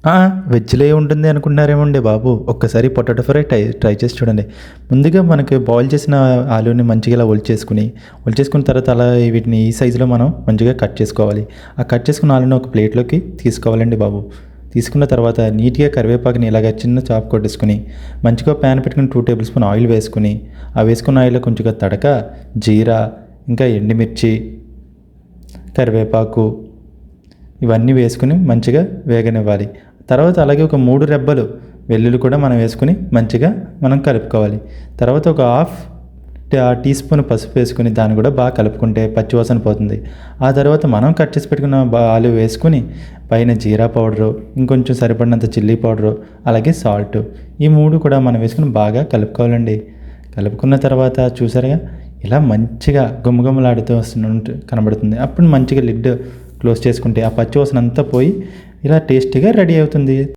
ఆ! వెజ్‌లో ఏముంటుంది అనుకుంటున్నారేమోండి బాబు. ఒక్కసారి పొటాటో ఫ్రై ట్రై చేసి చూడండి. ముందుగా మనకి బాయిల్ చేసిన ఆలూని మంచిగా ఇలా ఒలిచేసుకున్న తర్వాత అలా వీటిని ఈ సైజులో మనం మంచిగా కట్ చేసుకోవాలి. ఆ కట్ చేసుకున్న ఆలూని ఒక ప్లేట్‌లోకి తీసుకోవాలండి బాబు. తీసుకున్న తర్వాత నీట్‌గా కరివేపాకుని ఇలాగ చిన్న చాప్ కొట్టేసుకొని, మంచిగా ప్యాన్ పెట్టుకొని 2 టేబుల్ స్పూన్ ఆయిల్ వేసుకొని, ఆ వేసుకున్న ఆయిల్‌లో కొంచెంగా తడక, జీరా, ఇంకా ఎండుమిర్చి, కరివేపాకు ఇవన్నీ వేసుకొని మంచిగా వేగనివ్వాలి. తర్వాత అలాగే ఒక 3 రెబ్బలు వెల్లుల్లి కూడా మనం వేసుకొని మంచిగా మనం కలుపుకోవాలి. తర్వాత ఒక హాఫ్ టీ స్పూన్ పసుపు వేసుకొని దాన్ని కూడా బాగా కలుపుకుంటే పచ్చివాసన పోతుంది. ఆ తర్వాత మనం కట్ చేసి పెట్టుకున్న ఆలు వేసుకొని పైన జీరా పౌడరు, ఇంకొంచెం సరిపడినంత చిల్లీ పౌడరు, అలాగే సాల్ట్ ఈ 3 కూడా మనం వేసుకొని బాగా కలుపుకోవాలండి. కలుపుకున్న తర్వాత చూసారుగా ఇలా మంచిగా గుమగుమలాడుతూ వస్తున్నట్టు కనబడుతుంది. అప్పుడు మంచిగా లిడ్ క్లోజ్ చేసుకుంటే ఆ పచ్చివాసన అంతా పోయి ఇలా టేస్టీగా రెడీ అవుతుంది.